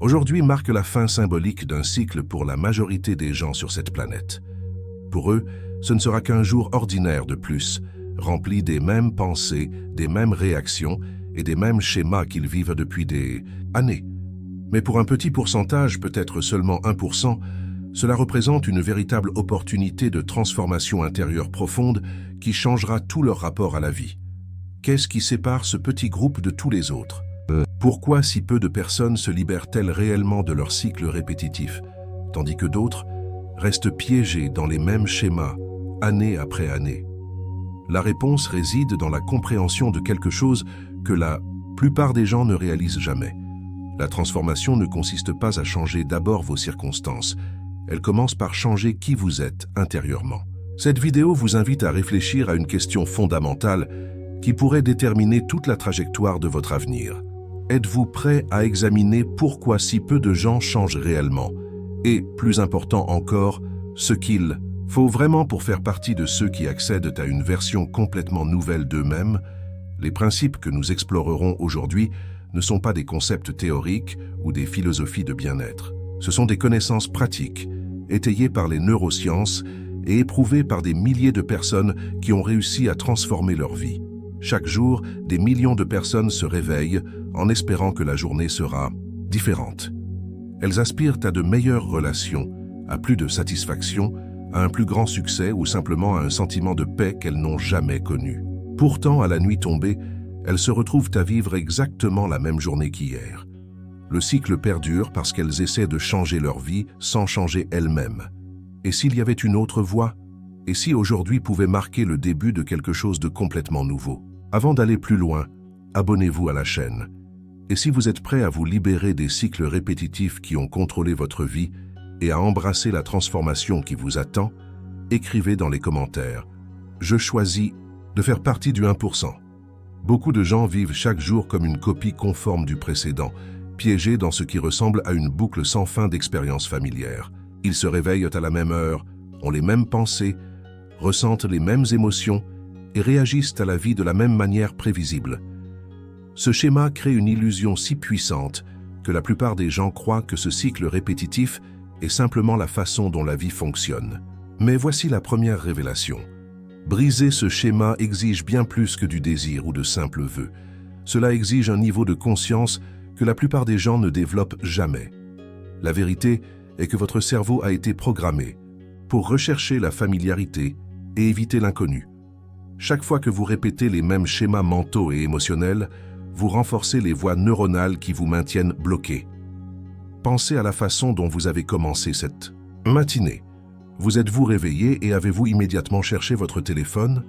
Aujourd'hui marque la fin symbolique d'un cycle pour la majorité des gens sur cette planète. Pour eux, ce ne sera qu'un jour ordinaire de plus, rempli des mêmes pensées, des mêmes réactions et des mêmes schémas qu'ils vivent depuis des années. Mais pour un petit pourcentage, peut-être seulement 1%, cela représente une véritable opportunité de transformation intérieure profonde qui changera tout leur rapport à la vie. Qu'est-ce qui sépare ce petit groupe de tous les autres? Pourquoi si peu de personnes se libèrent-elles réellement de leur cycle répétitif, tandis que d'autres restent piégées dans les mêmes schémas, année après année? La réponse réside dans la compréhension de quelque chose que la plupart des gens ne réalisent jamais. La transformation ne consiste pas à changer d'abord vos circonstances, elle commence par changer qui vous êtes intérieurement. Cette vidéo vous invite à réfléchir à une question fondamentale qui pourrait déterminer toute la trajectoire de votre avenir. Êtes-vous prêt à examiner pourquoi si peu de gens changent réellement? Et, plus important encore, ce qu'il faut vraiment pour faire partie de ceux qui accèdent à une version complètement nouvelle d'eux-mêmes? Les principes que nous explorerons aujourd'hui ne sont pas des concepts théoriques ou des philosophies de bien-être. Ce sont des connaissances pratiques, étayées par les neurosciences et éprouvées par des milliers de personnes qui ont réussi à transformer leur vie. Chaque jour, des millions de personnes se réveillent en espérant que la journée sera différente. Elles aspirent à de meilleures relations, à plus de satisfaction, à un plus grand succès ou simplement à un sentiment de paix qu'elles n'ont jamais connu. Pourtant, à la nuit tombée, elles se retrouvent à vivre exactement la même journée qu'hier. Le cycle perdure parce qu'elles essaient de changer leur vie sans changer elles-mêmes. Et s'il y avait une autre voie? Et si aujourd'hui pouvait marquer le début de quelque chose de complètement nouveau? Avant d'aller plus loin, abonnez-vous à la chaîne. Et si vous êtes prêt à vous libérer des cycles répétitifs qui ont contrôlé votre vie et à embrasser la transformation qui vous attend, écrivez dans les commentaires « Je choisis de faire partie du 1%. » Beaucoup de gens vivent chaque jour comme une copie conforme du précédent, piégés dans ce qui ressemble à une boucle sans fin d'expériences familières. Ils se réveillent à la même heure, ont les mêmes pensées, ressentent les mêmes émotions et réagissent à la vie de la même manière prévisible. Ce schéma crée une illusion si puissante que la plupart des gens croient que ce cycle répétitif est simplement la façon dont la vie fonctionne. Mais voici la première révélation. Briser ce schéma exige bien plus que du désir ou de simples vœux. Cela exige un niveau de conscience que la plupart des gens ne développent jamais. La vérité est que votre cerveau a été programmé pour rechercher la familiarité et éviter l'inconnu. Chaque fois que vous répétez les mêmes schémas mentaux et émotionnels, vous renforcez les voies neuronales qui vous maintiennent bloqués. Pensez à la façon dont vous avez commencé cette matinée. Vous êtes-vous réveillé et avez-vous immédiatement cherché votre téléphone?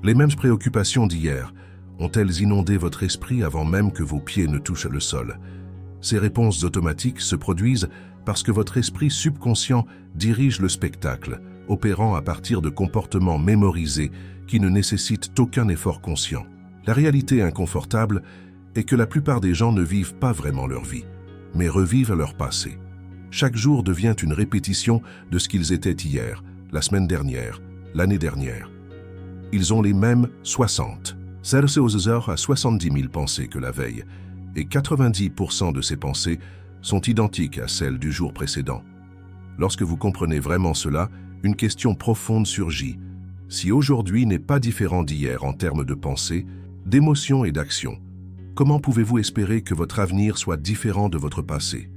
Les mêmes préoccupations d'hier ont-elles inondé votre esprit avant même que vos pieds ne touchent le sol? Ces réponses automatiques se produisent parce que votre esprit subconscient dirige le spectacle, opérant à partir de comportements mémorisés qui ne nécessitent aucun effort conscient. La réalité inconfortable est que la plupart des gens ne vivent pas vraiment leur vie, mais revivent leur passé. Chaque jour devient une répétition de ce qu'ils étaient hier, la semaine dernière, l'année dernière. Ils ont les mêmes 60, 0 à 70 000 pensées que la veille, et 90% de ces pensées sont identiques à celles du jour précédent. Lorsque vous comprenez vraiment cela, une question profonde surgit. Si aujourd'hui n'est pas différent d'hier en termes de pensée, d'émotion et d'action, comment pouvez-vous espérer que votre avenir soit différent de votre passé?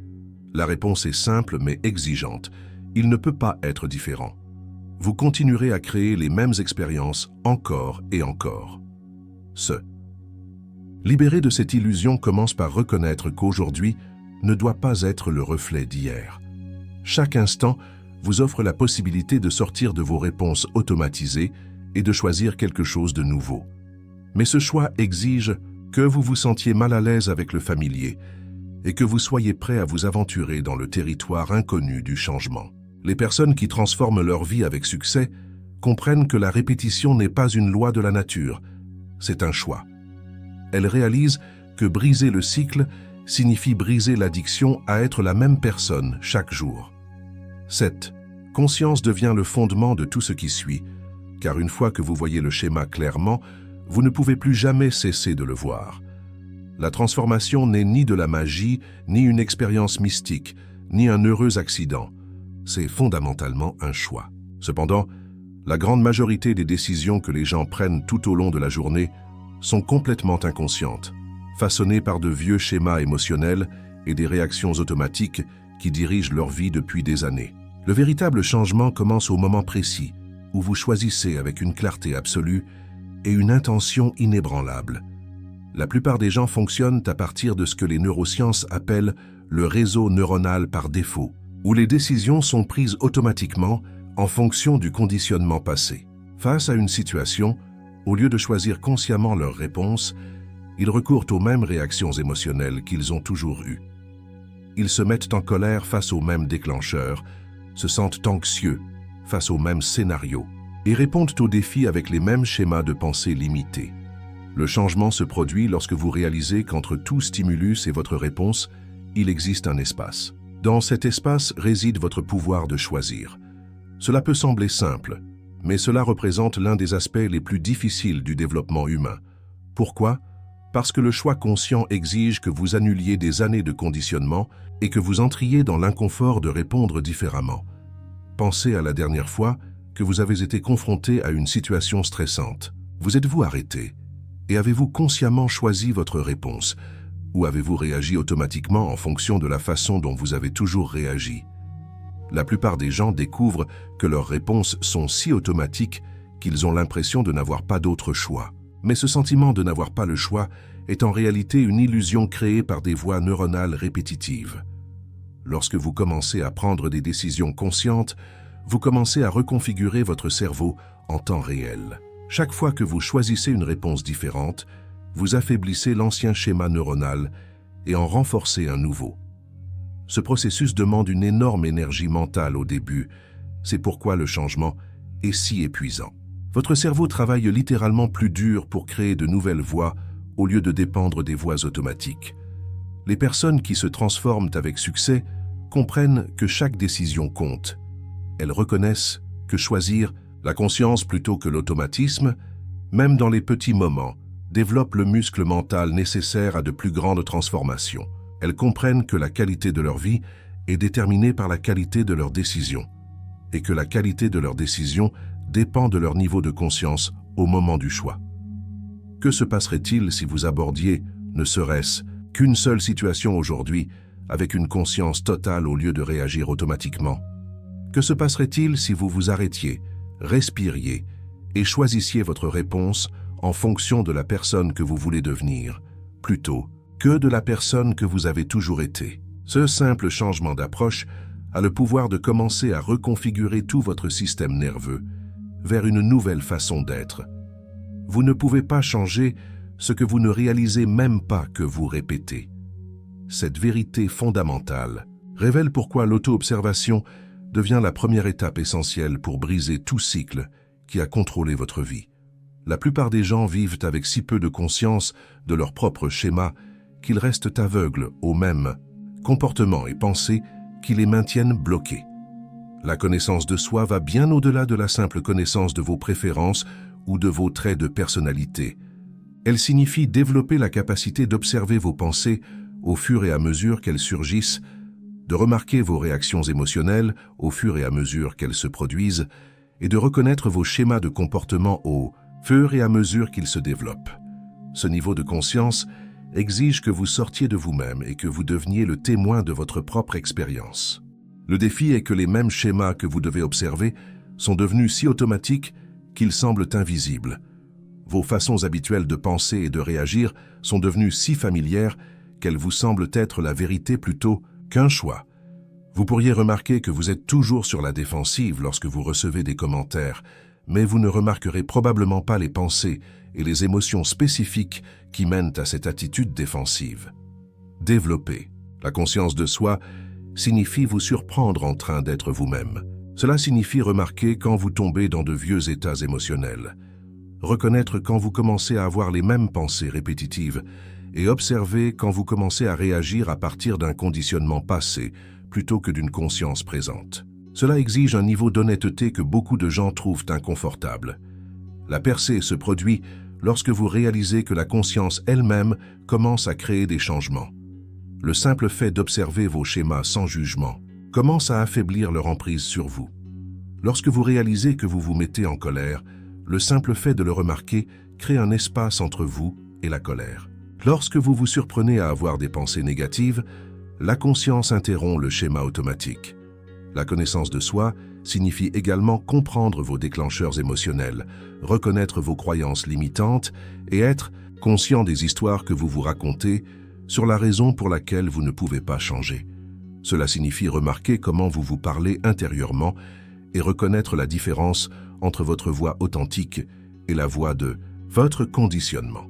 La réponse est simple mais exigeante. Il ne peut pas être différent. Vous continuerez à créer les mêmes expériences encore et encore. Libérer de cette illusion commence par reconnaître qu'aujourd'hui ne doit pas être le reflet d'hier. Chaque instant vous offre la possibilité de sortir de vos réponses automatisées et de choisir quelque chose de nouveau. Mais ce choix exige que vous vous sentiez mal à l'aise avec le familier et que vous soyez prêt à vous aventurer dans le territoire inconnu du changement. Les personnes qui transforment leur vie avec succès comprennent que la répétition n'est pas une loi de la nature, c'est un choix. Elles réalisent que briser le cycle signifie briser l'addiction à être la même personne chaque jour. Cette conscience devient le fondement de tout ce qui suit, car une fois que vous voyez le schéma clairement, vous ne pouvez plus jamais cesser de le voir. La transformation n'est ni de la magie, ni une expérience mystique, ni un heureux accident. C'est fondamentalement un choix. Cependant, la grande majorité des décisions que les gens prennent tout au long de la journée sont complètement inconscientes, façonnées par de vieux schémas émotionnels et des réactions automatiques qui dirigent leur vie depuis des années. Le véritable changement commence au moment précis, où vous choisissez avec une clarté absolue et une intention inébranlable. La plupart des gens fonctionnent à partir de ce que les neurosciences appellent le réseau neuronal par défaut, où les décisions sont prises automatiquement en fonction du conditionnement passé. Face à une situation, au lieu de choisir consciemment leur réponse, ils recourent aux mêmes réactions émotionnelles qu'ils ont toujours eues. Ils se mettent en colère face aux mêmes déclencheurs, se sentent anxieux face aux mêmes scénarios et répondent aux défis avec les mêmes schémas de pensée limités. Le changement se produit lorsque vous réalisez qu'entre tout stimulus et votre réponse, il existe un espace. Dans cet espace réside votre pouvoir de choisir. Cela peut sembler simple, mais cela représente l'un des aspects les plus difficiles du développement humain. Pourquoi ? Parce que le choix conscient exige que vous annuliez des années de conditionnement et que vous entriez dans l'inconfort de répondre différemment. Pensez à la dernière fois que vous avez été confronté à une situation stressante. Vous êtes-vous arrêté? Et avez-vous consciemment choisi votre réponse? Ou avez-vous réagi automatiquement en fonction de la façon dont vous avez toujours réagi? La plupart des gens découvrent que leurs réponses sont si automatiques qu'ils ont l'impression de n'avoir pas d'autre choix. Mais ce sentiment de n'avoir pas le choix est en réalité une illusion créée par des voies neuronales répétitives. Lorsque vous commencez à prendre des décisions conscientes, vous commencez à reconfigurer votre cerveau en temps réel. Chaque fois que vous choisissez une réponse différente, vous affaiblissez l'ancien schéma neuronal et en renforcez un nouveau. Ce processus demande une énorme énergie mentale au début. C'est pourquoi le changement est si épuisant. Votre cerveau travaille littéralement plus dur pour créer de nouvelles voies au lieu de dépendre des voies automatiques. Les personnes qui se transforment avec succès comprennent que chaque décision compte. Elles reconnaissent que choisir la conscience plutôt que l'automatisme, même dans les petits moments, développe le muscle mental nécessaire à de plus grandes transformations. Elles comprennent que la qualité de leur vie est déterminée par la qualité de leurs décisions et que la qualité de leurs décisions dépend de leur niveau de conscience au moment du choix. Que se passerait-il si vous abordiez, ne serait-ce qu'une seule situation aujourd'hui, avec une conscience totale au lieu de réagir automatiquement? Que se passerait-il si vous vous arrêtiez, respiriez et choisissiez votre réponse en fonction de la personne que vous voulez devenir, plutôt que de la personne que vous avez toujours été? Ce simple changement d'approche a le pouvoir de commencer à reconfigurer tout votre système nerveux vers une nouvelle façon d'être. Vous ne pouvez pas changer ce que vous ne réalisez même pas que vous répétez. Cette vérité fondamentale révèle pourquoi l'auto-observation devient la première étape essentielle pour briser tout cycle qui a contrôlé votre vie. La plupart des gens vivent avec si peu de conscience de leur propre schéma qu'ils restent aveugles aux mêmes comportements et pensées qui les maintiennent bloqués. La connaissance de soi va bien au-delà de la simple connaissance de vos préférences ou de vos traits de personnalité. Elle signifie développer la capacité d'observer vos pensées au fur et à mesure qu'elles surgissent, de remarquer vos réactions émotionnelles au fur et à mesure qu'elles se produisent et de reconnaître vos schémas de comportement au fur et à mesure qu'ils se développent. Ce niveau de conscience exige que vous sortiez de vous-même et que vous deveniez le témoin de votre propre expérience. Le défi est que les mêmes schémas que vous devez observer sont devenus si automatiques qu'ils semblent invisibles. Vos façons habituelles de penser et de réagir sont devenues si familières qu'elles vous semblent être la vérité plutôt qu'un choix. Vous pourriez remarquer que vous êtes toujours sur la défensive lorsque vous recevez des commentaires, mais vous ne remarquerez probablement pas les pensées et les émotions spécifiques qui mènent à cette attitude défensive. Développer la conscience de soi signifie vous surprendre en train d'être vous-même. Cela signifie remarquer quand vous tombez dans de vieux états émotionnels, reconnaître quand vous commencez à avoir les mêmes pensées répétitives et observer quand vous commencez à réagir à partir d'un conditionnement passé plutôt que d'une conscience présente. Cela exige un niveau d'honnêteté que beaucoup de gens trouvent inconfortable. La percée se produit lorsque vous réalisez que la conscience elle-même commence à créer des changements. Le simple fait d'observer vos schémas sans jugement commence à affaiblir leur emprise sur vous. Lorsque vous réalisez que vous vous mettez en colère, le simple fait de le remarquer crée un espace entre vous et la colère. Lorsque vous vous surprenez à avoir des pensées négatives, la conscience interrompt le schéma automatique. La connaissance de soi signifie également comprendre vos déclencheurs émotionnels, reconnaître vos croyances limitantes et être conscient des histoires que vous vous racontez sur la raison pour laquelle vous ne pouvez pas changer. Cela signifie remarquer comment vous vous parlez intérieurement et reconnaître la différence entre votre voix authentique et la voix de votre conditionnement.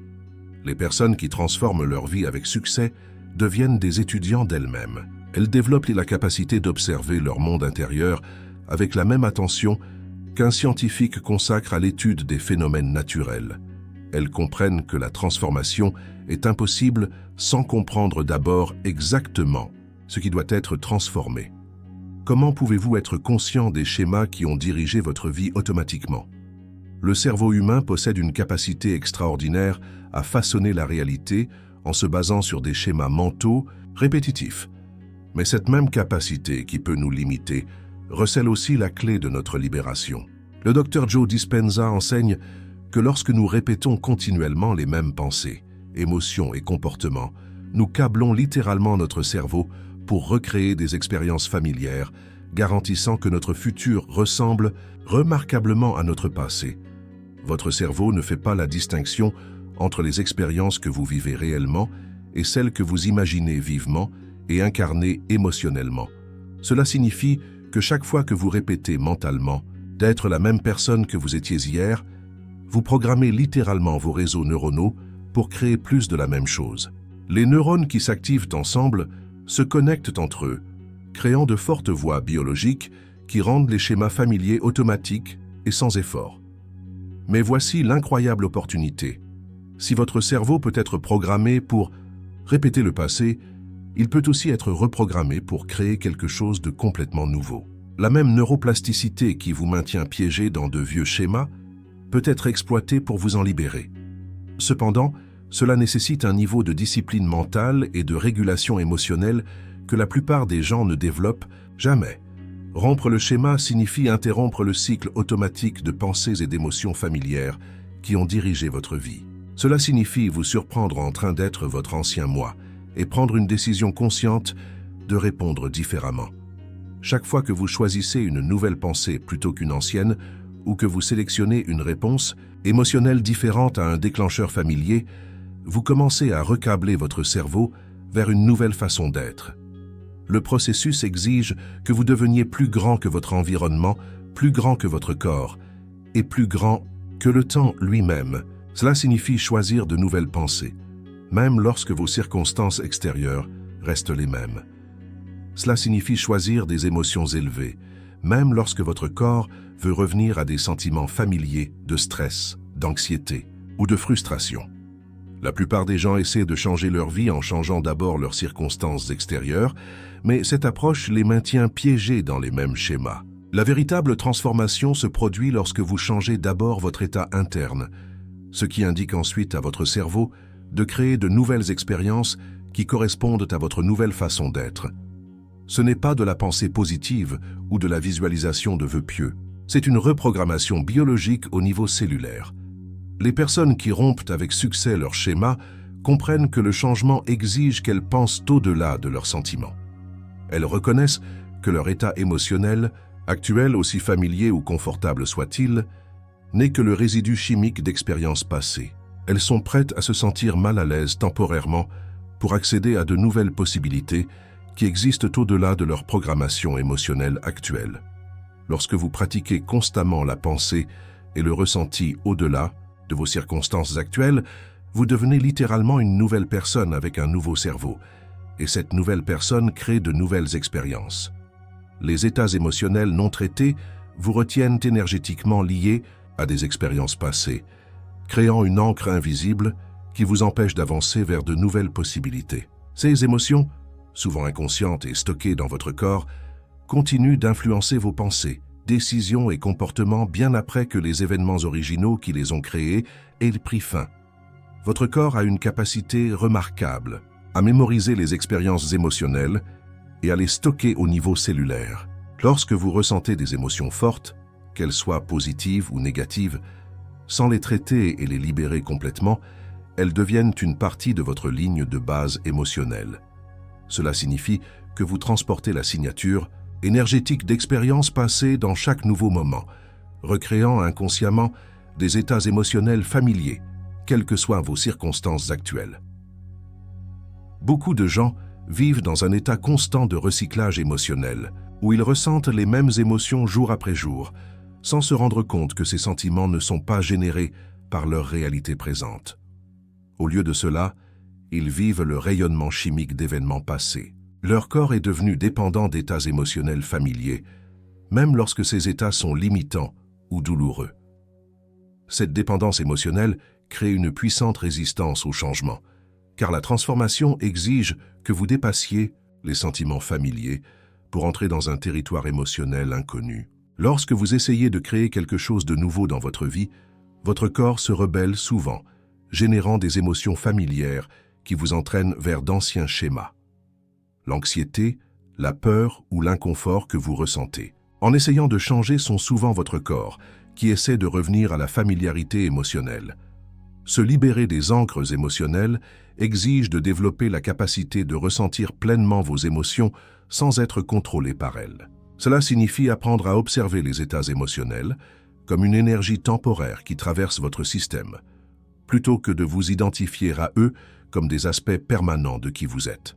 Les personnes qui transforment leur vie avec succès deviennent des étudiants d'elles-mêmes. Elles développent la capacité d'observer leur monde intérieur avec la même attention qu'un scientifique consacre à l'étude des phénomènes naturels. Elles comprennent que la transformation est impossible sans comprendre d'abord exactement ce qui doit être transformé. Comment pouvez-vous être conscient des schémas qui ont dirigé votre vie automatiquement? Le cerveau humain possède une capacité extraordinaire à façonner la réalité en se basant sur des schémas mentaux répétitifs. Mais cette même capacité qui peut nous limiter recèle aussi la clé de notre libération. Le Dr Joe Dispenza enseigne que lorsque nous répétons continuellement les mêmes pensées, émotions et comportements, nous câblons littéralement notre cerveau pour recréer des expériences familières, garantissant que notre futur ressemble remarquablement à notre passé. Votre cerveau ne fait pas la distinction entre les expériences que vous vivez réellement et celles que vous imaginez vivement et incarnez émotionnellement. Cela signifie que chaque fois que vous répétez mentalement d'être la même personne que vous étiez hier, vous programmez littéralement vos réseaux neuronaux pour créer plus de la même chose. Les neurones qui s'activent ensemble se connectent entre eux, créant de fortes voies biologiques qui rendent les schémas familiers automatiques et sans effort. Mais voici l'incroyable opportunité. Si votre cerveau peut être programmé pour répéter le passé, il peut aussi être reprogrammé pour créer quelque chose de complètement nouveau. La même neuroplasticité qui vous maintient piégé dans de vieux schémas peut être exploitée pour vous en libérer. Cependant, cela nécessite un niveau de discipline mentale et de régulation émotionnelle que la plupart des gens ne développent jamais. Rompre le schéma signifie interrompre le cycle automatique de pensées et d'émotions familières qui ont dirigé votre vie. Cela signifie vous surprendre en train d'être votre ancien moi et prendre une décision consciente de répondre différemment. Chaque fois que vous choisissez une nouvelle pensée plutôt qu'une ancienne ou que vous sélectionnez une réponse émotionnelle différente à un déclencheur familier, vous commencez à recabler votre cerveau vers une nouvelle façon d'être. Le processus exige que vous deveniez plus grand que votre environnement, plus grand que votre corps, et plus grand que le temps lui-même. Cela signifie choisir de nouvelles pensées, même lorsque vos circonstances extérieures restent les mêmes. Cela signifie choisir des émotions élevées, même lorsque votre corps veut revenir à des sentiments familiers de stress, d'anxiété ou de frustration. La plupart des gens essaient de changer leur vie en changeant d'abord leurs circonstances extérieures, mais cette approche les maintient piégés dans les mêmes schémas. La véritable transformation se produit lorsque vous changez d'abord votre état interne, ce qui indique ensuite à votre cerveau de créer de nouvelles expériences qui correspondent à votre nouvelle façon d'être. Ce n'est pas de la pensée positive ou de la visualisation de vœux pieux. C'est une reprogrammation biologique au niveau cellulaire. Les personnes qui rompent avec succès leur schéma comprennent que le changement exige qu'elles pensent au-delà de leurs sentiments. Elles reconnaissent que leur état émotionnel, actuel aussi familier ou confortable soit-il, n'est que le résidu chimique d'expériences passées. Elles sont prêtes à se sentir mal à l'aise temporairement pour accéder à de nouvelles possibilités qui existent au-delà de leur programmation émotionnelle actuelle. Lorsque vous pratiquez constamment la pensée et le ressenti au-delà de vos circonstances actuelles, vous devenez littéralement une nouvelle personne avec un nouveau cerveau, et cette nouvelle personne crée de nouvelles expériences. Les états émotionnels non traités vous retiennent énergétiquement liés à des expériences passées, créant une encre invisible qui vous empêche d'avancer vers de nouvelles possibilités. Ces émotions, souvent inconscientes et stockées dans votre corps, continuent d'influencer vos pensées, décisions et comportements bien après que les événements originaux qui les ont créés aient pris fin. Votre corps a une capacité remarquable à mémoriser les expériences émotionnelles et à les stocker au niveau cellulaire. Lorsque vous ressentez des émotions fortes, qu'elles soient positives ou négatives, sans les traiter et les libérer complètement, elles deviennent une partie de votre ligne de base émotionnelle. Cela signifie que vous transportez la signature énergétique d'expériences passées dans chaque nouveau moment, recréant inconsciemment des états émotionnels familiers, quelles que soient vos circonstances actuelles. Beaucoup de gens vivent dans un état constant de recyclage émotionnel, où ils ressentent les mêmes émotions jour après jour, sans se rendre compte que ces sentiments ne sont pas générés par leur réalité présente. Au lieu de cela, ils vivent le rayonnement chimique d'événements passés. Leur corps est devenu dépendant d'états émotionnels familiers, même lorsque ces états sont limitants ou douloureux. Cette dépendance émotionnelle crée une puissante résistance au changement, car la transformation exige que vous dépassiez les sentiments familiers pour entrer dans un territoire émotionnel inconnu. Lorsque vous essayez de créer quelque chose de nouveau dans votre vie, votre corps se rebelle souvent, générant des émotions familières qui vous entraînent vers d'anciens schémas. L'anxiété, la peur ou l'inconfort que vous ressentez, en essayant de changer, sont souvent votre corps qui essaie de revenir à la familiarité émotionnelle. Se libérer des ancres émotionnelles exige de développer la capacité de ressentir pleinement vos émotions sans être contrôlé par elles. Cela signifie apprendre à observer les états émotionnels comme une énergie temporaire qui traverse votre système, plutôt que de vous identifier à eux comme des aspects permanents de qui vous êtes.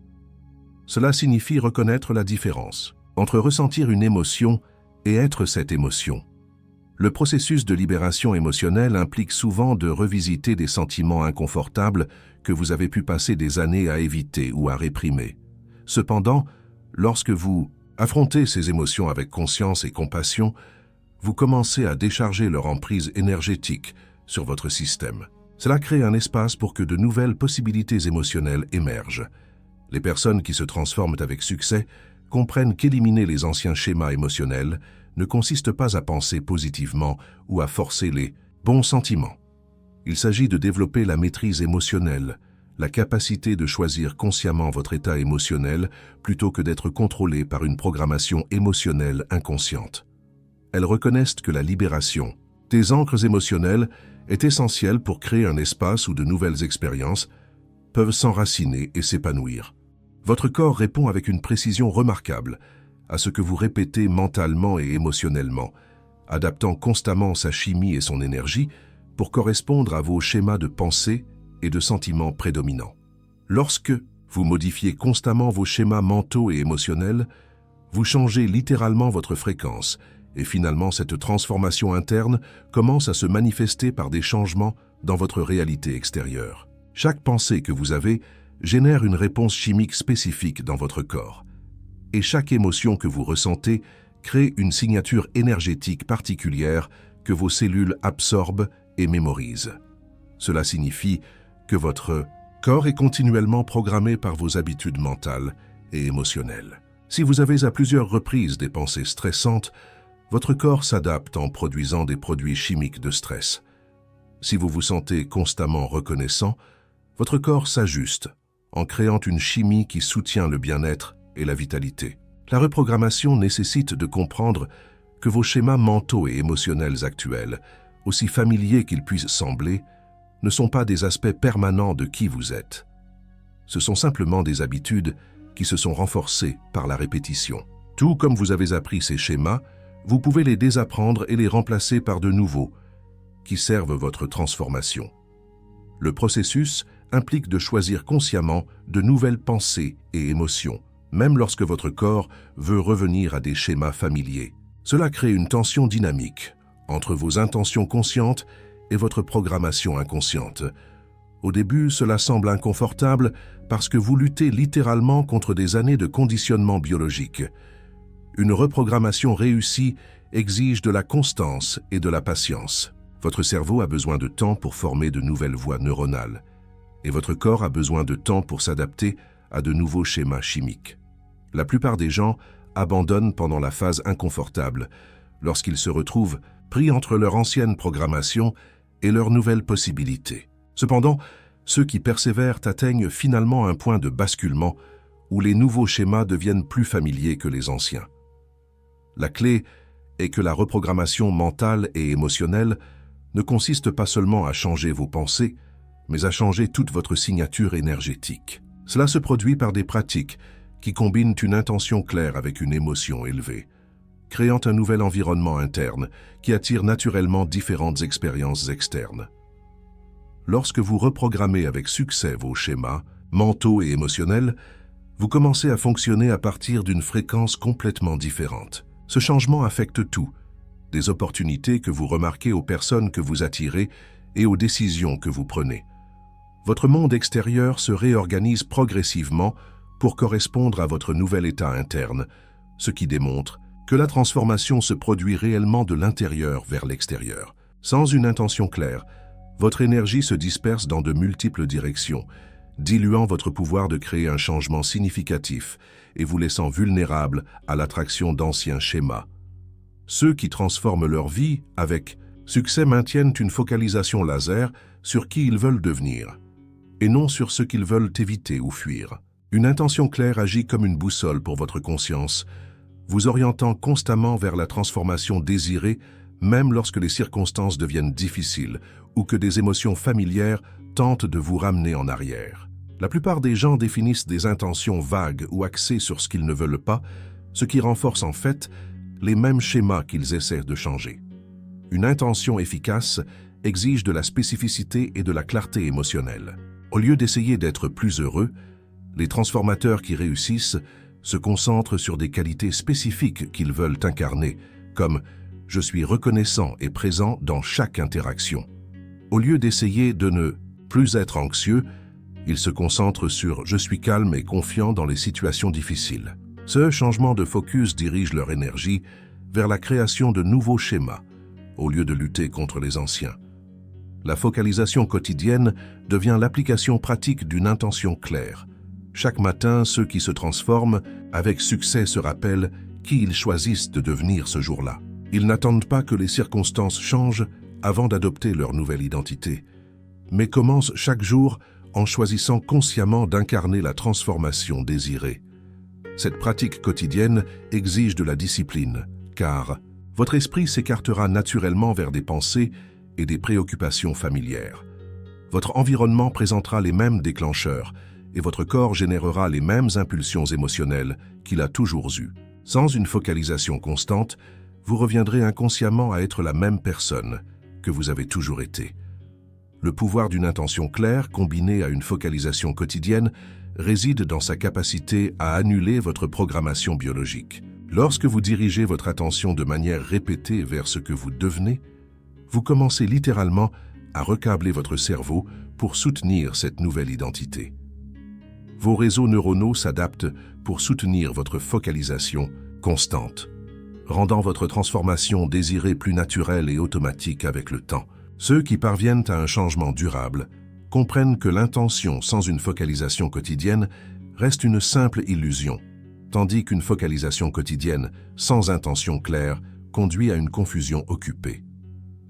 Cela signifie reconnaître la différence entre ressentir une émotion et être cette émotion. Le processus de libération émotionnelle implique souvent de revisiter des sentiments inconfortables que vous avez pu passer des années à éviter ou à réprimer. Cependant, lorsque vous affrontez ces émotions avec conscience et compassion, vous commencez à décharger leur emprise énergétique sur votre système. Cela crée un espace pour que de nouvelles possibilités émotionnelles émergent. Les personnes qui se transforment avec succès comprennent qu'éliminer les anciens schémas émotionnels ne consiste pas à penser positivement ou à forcer les bons sentiments. Il s'agit de développer la maîtrise émotionnelle, la capacité de choisir consciemment votre état émotionnel plutôt que d'être contrôlé par une programmation émotionnelle inconsciente. Elles reconnaissent que la libération des ancres émotionnelles est essentielle pour créer un espace où de nouvelles expériences peuvent s'enraciner et s'épanouir. Votre corps répond avec une précision remarquable à ce que vous répétez mentalement et émotionnellement, adaptant constamment sa chimie et son énergie pour correspondre à vos schémas de pensée et de sentiments prédominants. Lorsque vous modifiez constamment vos schémas mentaux et émotionnels, vous changez littéralement votre fréquence et finalement cette transformation interne commence à se manifester par des changements dans votre réalité extérieure. Chaque pensée que vous avez génère une réponse chimique spécifique dans votre corps. Et chaque émotion que vous ressentez crée une signature énergétique particulière que vos cellules absorbent et mémorisent. Cela signifie que votre corps est continuellement programmé par vos habitudes mentales et émotionnelles. Si vous avez à plusieurs reprises des pensées stressantes, votre corps s'adapte en produisant des produits chimiques de stress. Si vous vous sentez constamment reconnaissant, votre corps s'ajuste en créant une chimie qui soutient le bien-être et la vitalité. La reprogrammation nécessite de comprendre que vos schémas mentaux et émotionnels actuels, aussi familiers qu'ils puissent sembler, ne sont pas des aspects permanents de qui vous êtes. Ce sont simplement des habitudes qui se sont renforcées par la répétition. Tout comme vous avez appris ces schémas, vous pouvez les désapprendre et les remplacer par de nouveaux, qui servent votre transformation. Le processus implique de choisir consciemment de nouvelles pensées et émotions, même lorsque votre corps veut revenir à des schémas familiers. Cela crée une tension dynamique entre vos intentions conscientes et votre programmation inconsciente. Au début, cela semble inconfortable parce que vous luttez littéralement contre des années de conditionnement biologique. Une reprogrammation réussie exige de la constance et de la patience. Votre cerveau a besoin de temps pour former de nouvelles voies neuronales, et votre corps a besoin de temps pour s'adapter à de nouveaux schémas chimiques. La plupart des gens abandonnent pendant la phase inconfortable, lorsqu'ils se retrouvent pris entre leur ancienne programmation et leurs nouvelles possibilités. Cependant, ceux qui persévèrent atteignent finalement un point de basculement où les nouveaux schémas deviennent plus familiers que les anciens. La clé est que la reprogrammation mentale et émotionnelle ne consiste pas seulement à changer vos pensées, mais à changer toute votre signature énergétique. Cela se produit par des pratiques qui combinent une intention claire avec une émotion élevée, créant un nouvel environnement interne qui attire naturellement différentes expériences externes. Lorsque vous reprogrammez avec succès vos schémas mentaux et émotionnels, vous commencez à fonctionner à partir d'une fréquence complètement différente. Ce changement affecte tout, des opportunités que vous remarquez aux personnes que vous attirez et aux décisions que vous prenez. Votre monde extérieur se réorganise progressivement pour correspondre à votre nouvel état interne, ce qui démontre que la transformation se produit réellement de l'intérieur vers l'extérieur. Sans une intention claire, votre énergie se disperse dans de multiples directions, diluant votre pouvoir de créer un changement significatif et vous laissant vulnérable à l'attraction d'anciens schémas. Ceux qui transforment leur vie avec succès maintiennent une focalisation laser sur qui ils veulent devenir, et non sur ce qu'ils veulent éviter ou fuir. Une intention claire agit comme une boussole pour votre conscience, vous orientant constamment vers la transformation désirée, même lorsque les circonstances deviennent difficiles ou que des émotions familières tentent de vous ramener en arrière. La plupart des gens définissent des intentions vagues ou axées sur ce qu'ils ne veulent pas, ce qui renforce en fait les mêmes schémas qu'ils essaient de changer. Une intention efficace exige de la spécificité et de la clarté émotionnelle. Au lieu d'essayer d'être plus heureux, les transformateurs qui réussissent se concentrent sur des qualités spécifiques qu'ils veulent incarner, comme « je suis reconnaissant et présent dans chaque interaction ». Au lieu d'essayer de ne plus être anxieux, ils se concentrent sur « je suis calme et confiant dans les situations difficiles ». Ce changement de focus dirige leur énergie vers la création de nouveaux schémas, au lieu de lutter contre les anciens. La focalisation quotidienne devient l'application pratique d'une intention claire. Chaque matin, ceux qui se transforment avec succès se rappellent qui ils choisissent de devenir ce jour-là. Ils n'attendent pas que les circonstances changent avant d'adopter leur nouvelle identité, mais commencent chaque jour en choisissant consciemment d'incarner la transformation désirée. Cette pratique quotidienne exige de la discipline, car votre esprit s'écartera naturellement vers des pensées et des préoccupations familières. Votre environnement présentera les mêmes déclencheurs et votre corps générera les mêmes impulsions émotionnelles qu'il a toujours eues. Sans une focalisation constante, vous reviendrez inconsciemment à être la même personne que vous avez toujours été. Le pouvoir d'une intention claire combinée à une focalisation quotidienne réside dans sa capacité à annuler votre programmation biologique. Lorsque vous dirigez votre attention de manière répétée vers ce que vous devenez, vous commencez littéralement à recabler votre cerveau pour soutenir cette nouvelle identité. Vos réseaux neuronaux s'adaptent pour soutenir votre focalisation constante, rendant votre transformation désirée plus naturelle et automatique avec le temps. Ceux qui parviennent à un changement durable comprennent que l'intention sans une focalisation quotidienne reste une simple illusion, tandis qu'une focalisation quotidienne sans intention claire conduit à une confusion occupée.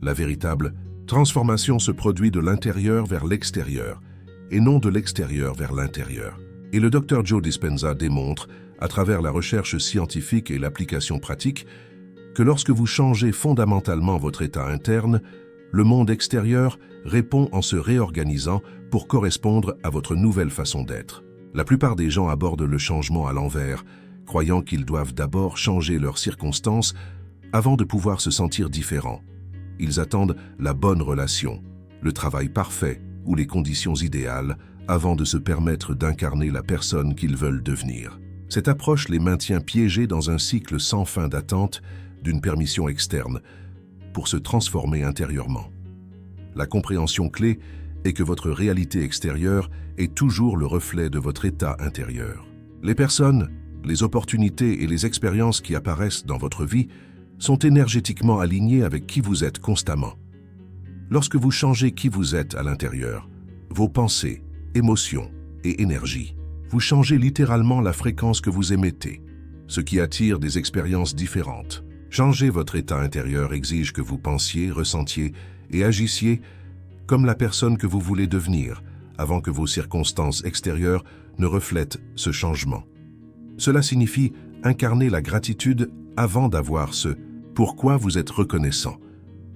La véritable transformation se produit de l'intérieur vers l'extérieur et non de l'extérieur vers l'intérieur. Et le Dr Joe Dispenza démontre, à travers la recherche scientifique et l'application pratique, que lorsque vous changez fondamentalement votre état interne, le monde extérieur répond en se réorganisant pour correspondre à votre nouvelle façon d'être. La plupart des gens abordent le changement à l'envers, croyant qu'ils doivent d'abord changer leurs circonstances avant de pouvoir se sentir différents. Ils attendent la bonne relation, le travail parfait ou les conditions idéales avant de se permettre d'incarner la personne qu'ils veulent devenir. Cette approche les maintient piégés dans un cycle sans fin d'attente d'une permission externe pour se transformer intérieurement. La compréhension clé est que votre réalité extérieure est toujours le reflet de votre état intérieur. Les personnes, les opportunités et les expériences qui apparaissent dans votre vie sont énergétiquement alignées avec qui vous êtes constamment. Lorsque vous changez qui vous êtes à l'intérieur, vos pensées, émotions et énergie, vous changez littéralement la fréquence que vous émettez, ce qui attire des expériences différentes. Changer votre état intérieur exige que vous pensiez, ressentiez et agissiez comme la personne que vous voulez devenir, avant que vos circonstances extérieures ne reflètent ce changement. Cela signifie incarner la gratitude avant d'avoir ce pourquoi vous êtes reconnaissant,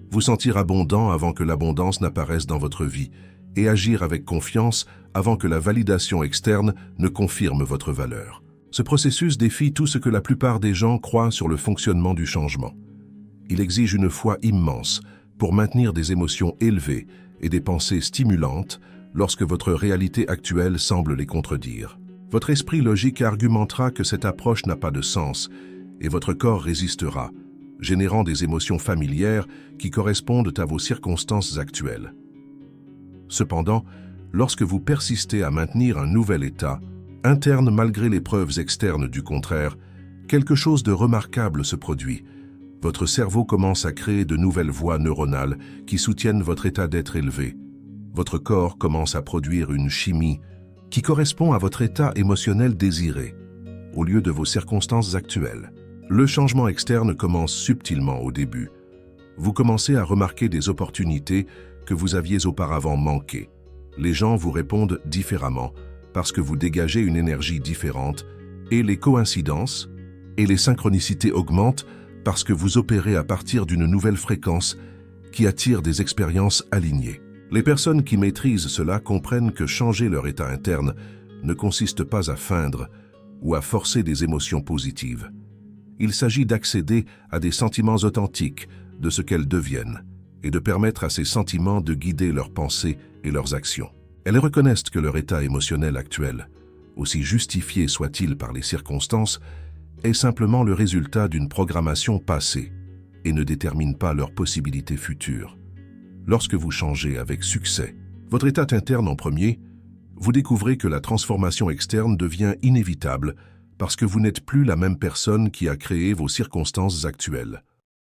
vous sentir abondant avant que l'abondance n'apparaisse dans votre vie et agir avec confiance avant que la validation externe ne confirme votre valeur. Ce processus défie tout ce que la plupart des gens croient sur le fonctionnement du changement. Il exige une foi immense pour maintenir des émotions élevées et des pensées stimulantes lorsque votre réalité actuelle semble les contredire. Votre esprit logique argumentera que cette approche n'a pas de sens et votre corps résistera, générant des émotions familières qui correspondent à vos circonstances actuelles. Cependant, lorsque vous persistez à maintenir un nouvel état, interne malgré les preuves externes du contraire, quelque chose de remarquable se produit. Votre cerveau commence à créer de nouvelles voies neuronales qui soutiennent votre état d'être élevé. Votre corps commence à produire une chimie qui correspond à votre état émotionnel désiré, au lieu de vos circonstances actuelles. Le changement externe commence subtilement au début. Vous commencez à remarquer des opportunités que vous aviez auparavant manquées. Les gens vous répondent différemment parce que vous dégagez une énergie différente et les coïncidences et les synchronicités augmentent parce que vous opérez à partir d'une nouvelle fréquence qui attire des expériences alignées. Les personnes qui maîtrisent cela comprennent que changer leur état interne ne consiste pas à feindre ou à forcer des émotions positives. Il s'agit d'accéder à des sentiments authentiques de ce qu'elles deviennent et de permettre à ces sentiments de guider leurs pensées et leurs actions. Elles reconnaissent que leur état émotionnel actuel, aussi justifié soit-il par les circonstances, est simplement le résultat d'une programmation passée et ne détermine pas leurs possibilités futures. Lorsque vous changez avec succès votre état interne en premier, vous découvrez que la transformation externe devient inévitable parce que vous n'êtes plus la même personne qui a créé vos circonstances actuelles.